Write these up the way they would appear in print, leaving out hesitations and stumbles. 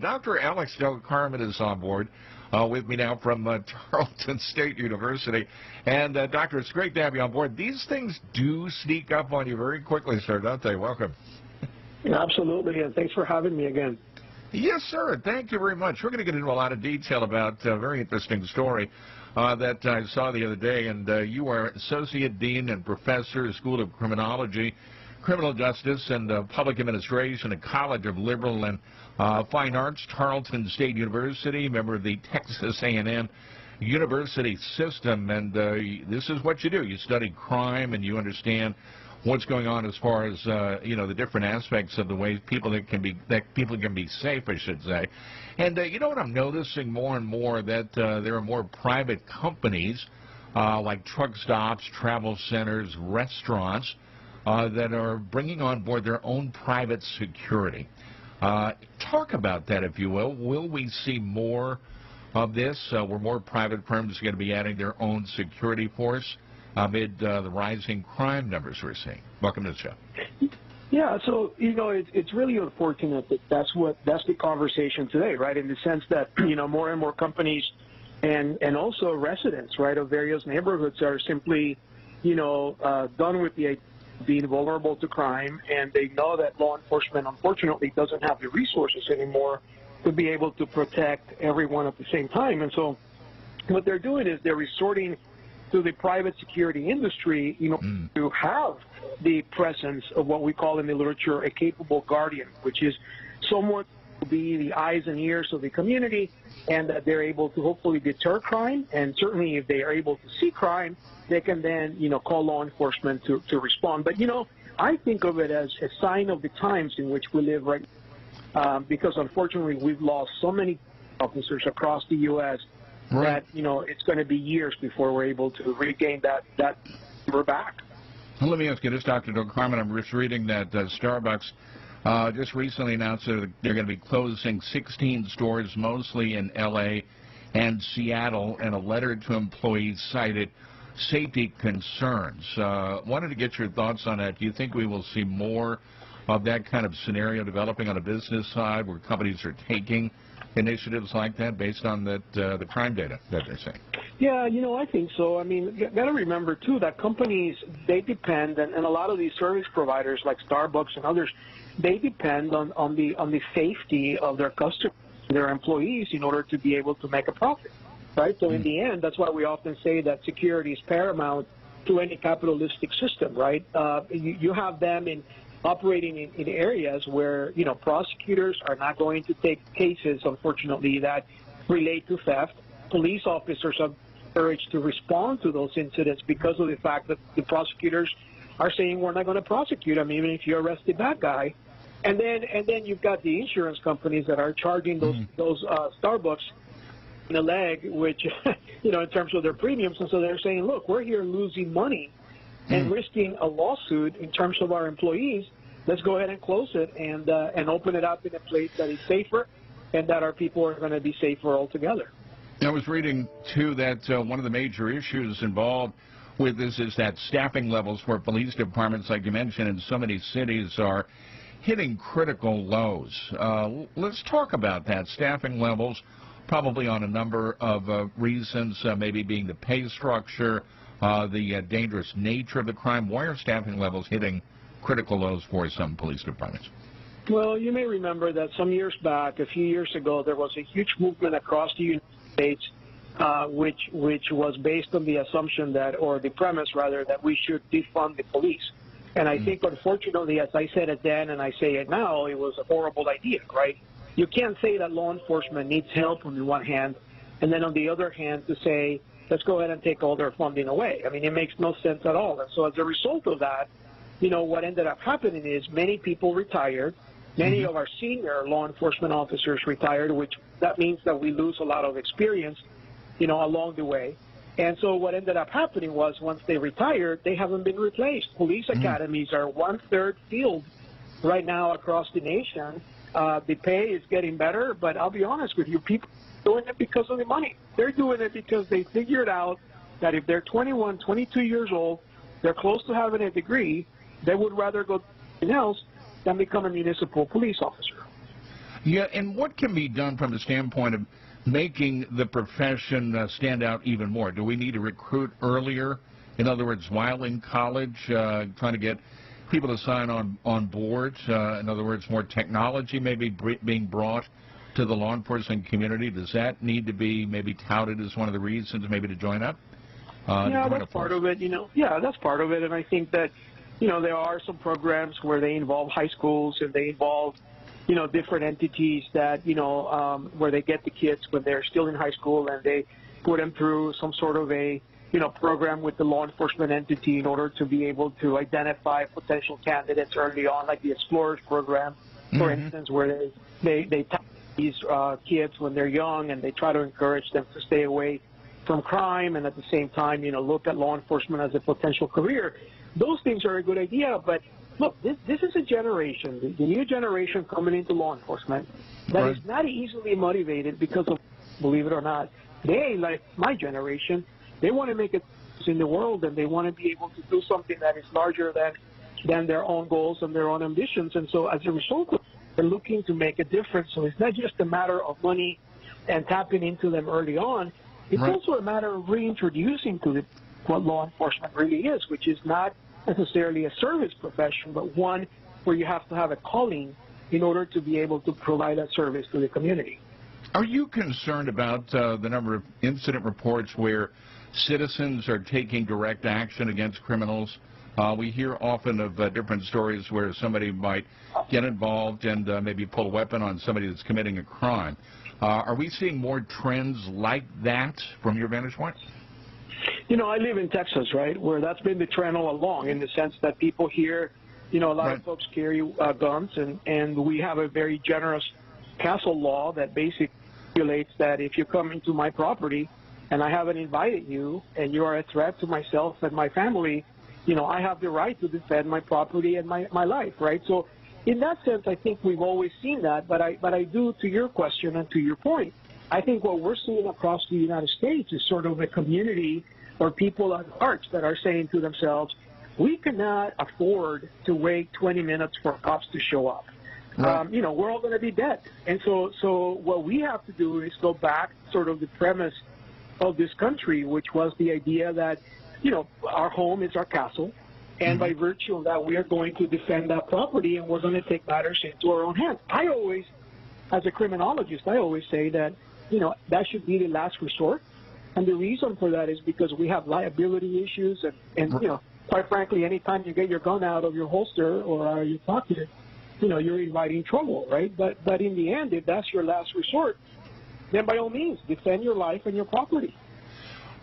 Dr. Alex Del Carmen is on board with me now from Tarleton State University. And, Doctor, it's great to have you on board. These things do sneak up on you very quickly, sir, don't they? Welcome. Absolutely, and thanks for having me again. Yes, sir. Thank you very much. We're going to get into a lot of detail about a very interesting story that I saw the other day. And you are Associate Dean and Professor, School of Criminology, Criminal Justice, and Public Administration at College of Liberal and Fine Arts, Tarleton State University, member of the Texas A&M University system. And this is what you do. You study crime and you understand what's going on as far as the different aspects of the ways people can be safe, I should say. And you know what I'm noticing more and more, that there are more private companies like truck stops, travel centers, restaurants that are bringing on board their own private security. Talk about that, if you will. Will we see more of this? Where more private firms are going to be adding their own security force amid the rising crime numbers we're seeing? Welcome to the show. Yeah, so, it's really unfortunate that that's the conversation today, right, in the sense that, more and more companies and also residents, right, of various neighborhoods are simply, done with the being vulnerable to crime, and they know that law enforcement, unfortunately, doesn't have the resources anymore to be able to protect everyone at the same time. And so what they're doing is they're resorting to the private security industry, to have the presence of what we call in the literature a capable guardian, which is someone to be the eyes and ears of the community, and that they're able to hopefully deter crime. And certainly if they are able to see crime, they can then, call law enforcement to respond. But, I think of it as a sign of the times in which we live right now, because unfortunately we've lost so many officers across the U.S. Right. that, it's going to be years before we're able to regain that number back. Well, let me ask you this, Dr. Del Carmen. I'm just reading that Starbucks just recently announced that they're going to be closing 16 stores, mostly in L.A. and Seattle, and a letter to employees cited safety concerns. Wanted to get your thoughts on that. Do you think we will see more of that kind of scenario developing on the business side, where companies are taking initiatives like that based on the crime data that they're seeing? Yeah, I think so. I mean, you got to remember, too, that companies, they depend, and a lot of these service providers like Starbucks and others, they depend on the safety of their customers, their employees, in order to be able to make a profit, right? So in the end, that's why we often say that security is paramount to any capitalistic system, right? You have them operating in areas where, prosecutors are not going to take cases, unfortunately, that relate to theft. Police officers are encouraged to respond to those incidents because of the fact that the prosecutors are saying we're not going to prosecute them even if you arrested that guy. And then you've got the insurance companies that are charging those Starbucks in the leg, which, in terms of their premiums. And so they're saying, look, we're here losing money and risking a lawsuit in terms of our employees. Let's go ahead and close it and open it up in a place that is safer and that our people are going to be safer altogether. I was reading, too, that one of the major issues involved with this is that staffing levels for police departments, like you mentioned, in so many cities are hitting critical lows. Let's talk about that. Staffing levels, probably on a number of reasons, maybe being the pay structure, the dangerous nature of the crime. Why are staffing levels hitting critical lows for some police departments? Well, you may remember that some years back, a few years ago, there was a huge movement across the United States, which was based on the assumption that, or the premise rather, that we should defund the police. And I think, unfortunately, as I said it then and I say it now, it was a horrible idea, right? You can't say that law enforcement needs help on the one hand, and then on the other hand to say, let's go ahead and take all their funding away. I mean, it makes no sense at all. And so as a result of that, what ended up happening is many people retired. Many of our senior law enforcement officers retired, which that means that we lose a lot of experience, along the way. And so what ended up happening was once they retired, they haven't been replaced. Police academies are one-third filled right now across the nation. The pay is getting better, but I'll be honest with you, people are doing it because of the money. They're doing it because they figured out that if they're 21, 22 years old, they're close to having a degree, they would rather go to something else than become a municipal police officer. Yeah, and what can be done from the standpoint of making the profession stand out even more? Do we need to recruit earlier? In other words, while in college, trying to get people to sign on board? In other words, more technology maybe being brought to the law enforcement community? Does that need to be maybe touted as one of the reasons maybe to join up? Yeah, that's part of it. Yeah, that's part of it. And I think that, there are some programs where they involve high schools and they involve, different entities that, where they get the kids when they're still in high school and they put them through some sort of a, program with the law enforcement entity in order to be able to identify potential candidates early on, like the Explorers program, for instance, where they tap these kids when they're young and they try to encourage them to stay away from crime and at the same time, look at law enforcement as a potential career. Those things are a good idea, but look, this is a generation, the new generation coming into law enforcement that is not easily motivated because of, believe it or not, they, like my generation, they want to make a difference in the world and they want to be able to do something that is larger than their own goals and their own ambitions. And so as a result, they're looking to make a difference. So it's not just a matter of money and tapping into them early on. It's also a matter of reintroducing to them what law enforcement really is, which is not necessarily a service profession, but one where you have to have a calling in order to be able to provide that service to the community. Are you concerned about the number of incident reports where citizens are taking direct action against criminals? We hear often of different stories where somebody might get involved and maybe pull a weapon on somebody that's committing a crime. Are we seeing more trends like that from your vantage point? I live in Texas, right, where that's been the trend all along in the sense that people here, a lot of folks carry guns, and we have a very generous castle law that basically stipulates that if you come into my property and I haven't invited you and you are a threat to myself and my family, I have the right to defend my property and my life, right? So in that sense, I think we've always seen that, but I do, to your question and to your point, I think what we're seeing across the United States is sort of a community or people at large that are saying to themselves, we cannot afford to wait 20 minutes for cops to show up. Right. We're all going to be dead. And so what we have to do is go back sort of the premise of this country, which was the idea that, our home is our castle. And by virtue of that, we are going to defend that property and we're going to take matters into our own hands. I always, as a criminologist, I always say that, that should be the last resort. And the reason for that is because we have liability issues and quite frankly, anytime you get your gun out of your holster or your pocket, you're inviting trouble, right? But in the end, if that's your last resort, then by all means, defend your life and your property.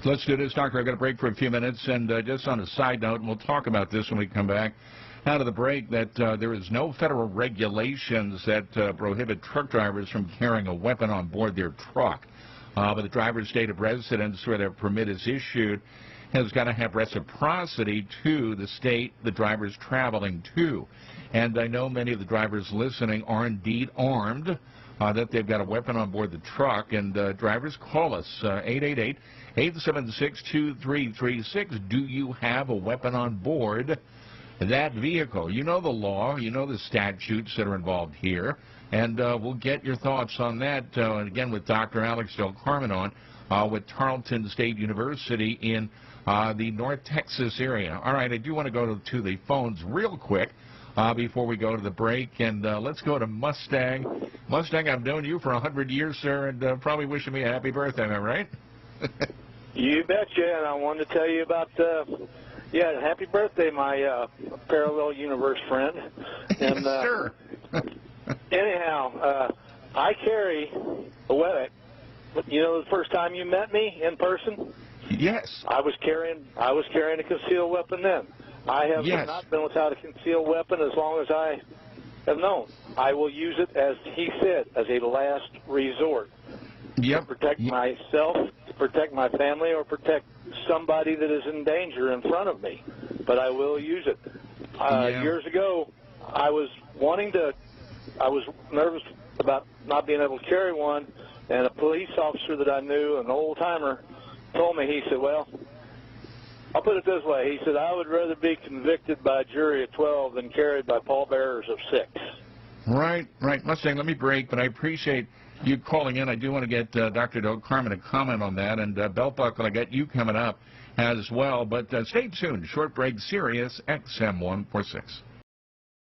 Let's do this, Doctor. I've got a break for a few minutes, and just on a side note, and we'll talk about this when we come back out of the break, that there is no federal regulations that prohibit truck drivers from carrying a weapon on board their truck. But the driver's state of residence where their permit is issued has got to have reciprocity to the state the driver's traveling to. And I know many of the drivers listening are indeed armed, that they've got a weapon on board the truck. And drivers, call us, 888-876-2336. Do you have a weapon on board that vehicle? You know the law. You know the statutes that are involved here. And we'll get your thoughts on that, again, with Dr. Alex Del Carmen on, with Tarleton State University in the North Texas area. All right, I do want to go to the phones real quick before we go to the break. And let's go to Mustang. Mustang, I've known you for 100 years, sir, and probably wishing me a happy birthday, am I right? You betcha, and I wanted to tell you about, happy birthday, my parallel universe friend. And, sure. Anyhow, I carry a weapon. The first time you met me in person? Yes. I was carrying a concealed weapon then. I have not been without a concealed weapon as long as I have known. I will use it, as he said, as a last resort. Yep. To protect myself, to protect my family, or protect somebody that is in danger in front of me. But I will use it. Years ago, I was nervous about not being able to carry one, and a police officer that I knew, an old-timer, told me, he said, well, I'll put it this way. He said, I would rather be convicted by a jury of 12 than carried by pallbearers of 6. Right, right. Mustang, let me break, but I appreciate you calling in. I do want to get Dr. Doug Carmen to comment on that, and Belt Buckle, I got you coming up as well. But stay tuned. Short break, Sirius XM 146.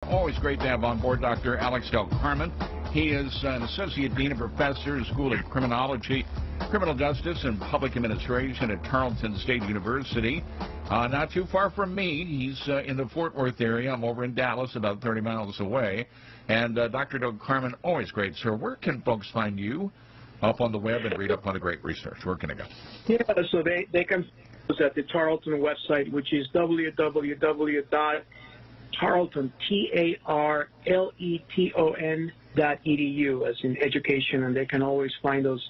Always great to have on board Dr. Alex Del Carmen. He is an Associate Dean and Professor, School of Criminology, Criminal Justice, and Public Administration at Tarleton State University. Not too far from me. He's in the Fort Worth area. I'm over in Dallas, about 30 miles away. And Dr. Doug Carmen, always great, sir. Where can folks find you up on the web and read up on the great research? Where can they go? Yeah, so they can visit at the Tarleton website, which is www.tarleton, TARLETON.edu, as in education, and they can always find us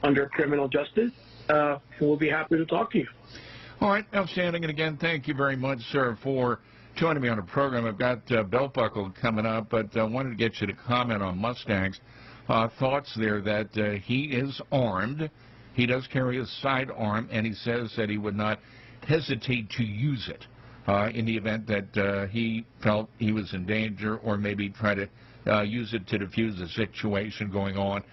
under criminal justice. We'll be happy to talk to you. All right, outstanding. And again, thank you very much, sir, for joining me on the program. I've got Belt Buckle coming up, but I wanted to get you to comment on Mustang's thoughts there that he is armed. He does carry a sidearm, and he says that he would not hesitate to use it in the event that he felt he was in danger, or maybe try to use it to defuse a situation going on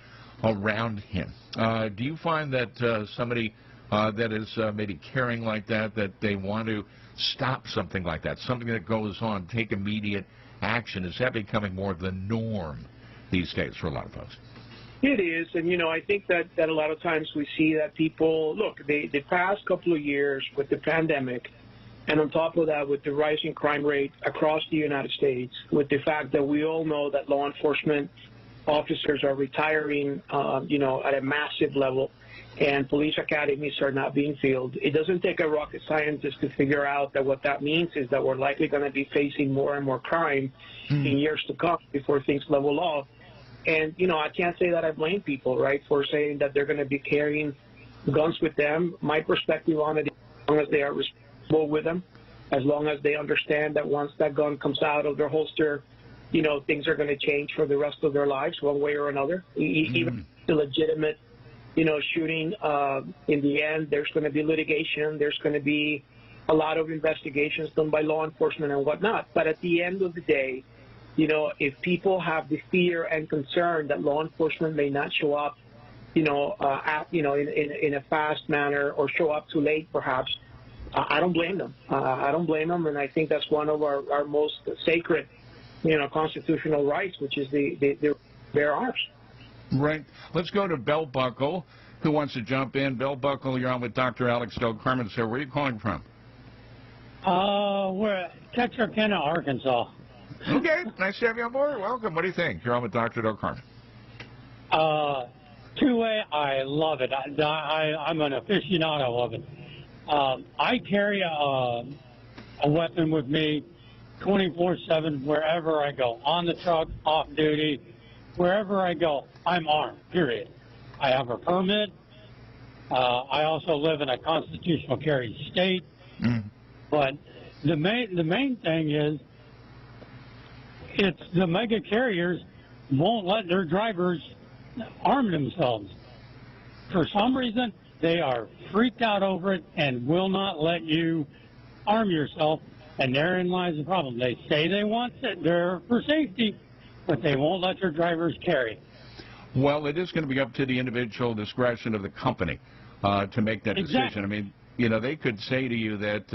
around him. Do you find that somebody that is maybe carrying like that they want to stop something like that, something that goes on, take immediate action? Is that becoming more of the norm these days for a lot of folks? It is, and I think that a lot of times we see that people, look, the past couple of years with the pandemic, and on top of that with the rising crime rate across the United States, with the fact that we all know that law enforcement officers are retiring, at a massive level, and police academies are not being filled. It doesn't take a rocket scientist to figure out that what that means is that we're likely going to be facing more and more crime in years to come before things level off. And, I can't say that I blame people, right, for saying that they're going to be carrying guns with them. My perspective on it is, as long as they are responsible with them, as long as they understand that once that gun comes out of their holster, things are going to change for the rest of their lives one way or another. Even the legitimate shooting, in the end, there's going to be litigation. There's going to be a lot of investigations done by law enforcement and whatnot. But at the end of the day, if people have the fear and concern that law enforcement may not show up, in a fast manner, or show up too late, perhaps, I don't blame them. I don't blame them, and I think that's one of our most sacred, constitutional rights, which is the bear arms. Right. Let's go to Belt Buckle, who wants to jump in. Belt Buckle, you're on with Dr. Alex Del Carmen, sir. Where are you calling from? We're Texarkana, Arkansas. Okay. Nice to have you on board. Welcome. What do you think? You're on with Dr. Del Carmen. Two-way, I love it. I'm an aficionado of it. I carry a weapon with me 24/7 wherever I go. On the truck, off duty, wherever I go, I'm armed, period. I have a permit. I also live in a constitutional carry state. But the main thing is, it's the mega carriers won't let their drivers arm themselves. For some reason, they are freaked out over it and will not let you arm yourself, and therein lies the problem. They say they want it, they're for safety, but they won't let their drivers carry. Well, it is going to be up to the individual discretion of the company to make that decision. Exactly. I mean, they could say to you that,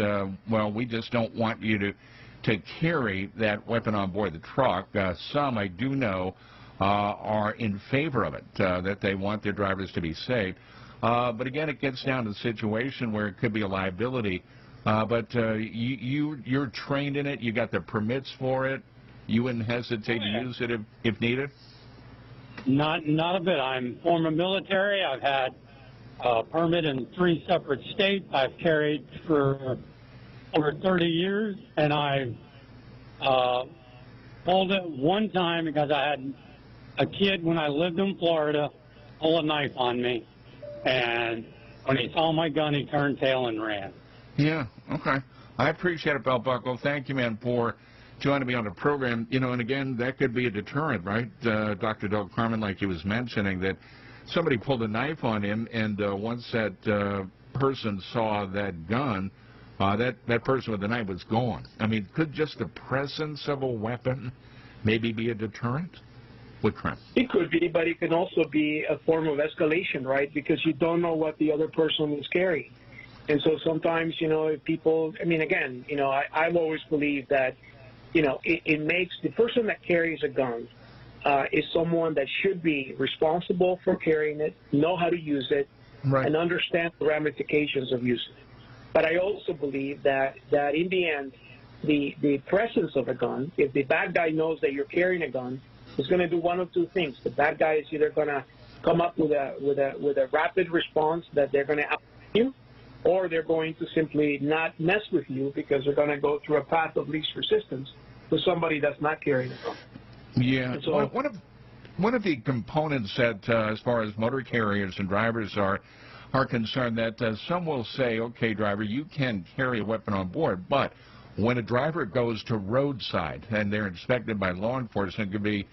well, we just don't want you to carry that weapon on board the truck. Some, I do know, are in favor of it, that they want their drivers to be safe. But again, it gets down to the situation where it could be a liability. But you're trained in it. You got the permits for it. You wouldn't hesitate to use it if needed? Not a bit. I'm former military. I've had a permit in 3 separate states. I've carried for over 30 years, and I pulled it one time because I had a kid when I lived in Florida pull a knife on me, and when he saw my gun, he turned tail and ran. Yeah, okay. I appreciate it, Belt Buckle. Thank you, man, for joining me on the program. And again, that could be a deterrent, right? Dr. Del Carmen, like he was mentioning, that somebody pulled a knife on him, and once that person saw that gun, that person with the knife was gone. I mean, could just the presence of a weapon maybe be a deterrent with crime? It could be, but it can also be a form of escalation, right? Because you don't know what the other person is carrying. And so sometimes, if people, again, I've always believed that, it makes the person that carries a gun is someone that should be responsible for carrying it, know how to use it, right, and understand the ramifications of using it. But I also believe that in the end, the presence of a gun, if the bad guy knows that you're carrying a gun, is going to do one of two things. The bad guy is either going to come up with a rapid response that they're going to out you, or they're going to simply not mess with you because they're going to go through a path of least resistance to somebody that's not carrying a gun. Yeah. So, one of the components that, as far as motor carriers and drivers are concerned, that some will say, okay, driver, you can carry a weapon on board, but when a driver goes to roadside and they're inspected by law enforcement, it could be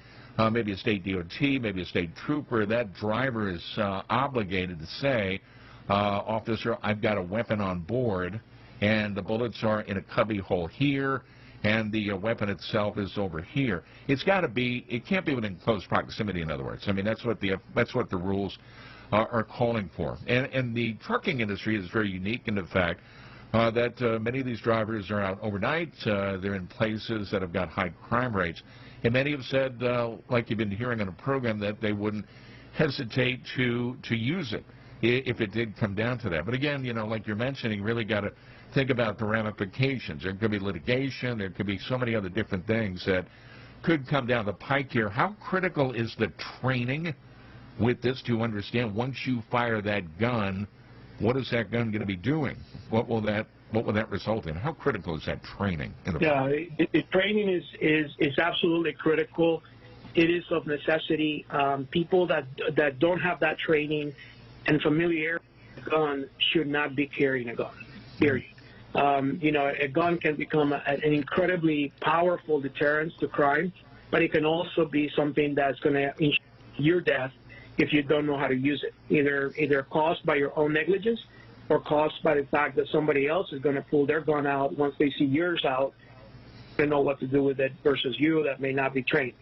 maybe a state DOT, maybe a state trooper, that driver is obligated to say, officer, I've got a weapon on board, and the bullets are in a cubby hole here, and the weapon itself is over here. It's got to be, it can't be within close proximity, in other words. That's what the rules are calling for. And the trucking industry is very unique in the fact that many of these drivers are out overnight. They're in places that have got high crime rates. And many have said, like you've been hearing on a program, that they wouldn't hesitate to use it if it did come down to that. But again, like you're mentioning, really got to think about the ramifications. There could be litigation. There could be so many other different things that could come down the pike here. How critical is the training with this to understand once you fire that gun, what is that gun going to be doing? What will that result in? How critical is that training? The training is absolutely critical. It is of necessity. People that don't have that training and familiarity with a gun should not be carrying a gun, period. A gun can become an incredibly powerful deterrent to crime, but it can also be something that's going to ensure your death if you don't know how to use it, either caused by your own negligence or caused by the fact that somebody else is going to pull their gun out once they see yours out and know what to do with it versus you that may not be trained.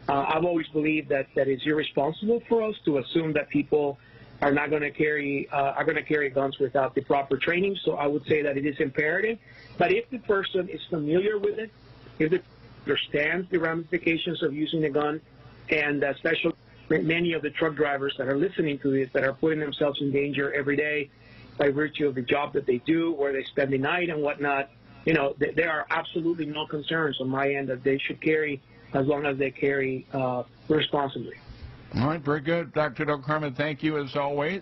I've always believed that it's irresponsible for us to assume that people are not going to carry guns without the proper training. So I would say that it is imperative. But if the person is familiar with it, if they understands the ramifications of using a gun, and especially many of the truck drivers that are listening to this that are putting themselves in danger every day by virtue of the job that they do, where they spend the night and whatnot, there are absolutely no concerns on my end that they should carry as long as they carry responsibly. All right, very good. Dr. Del Carmen, thank you as always.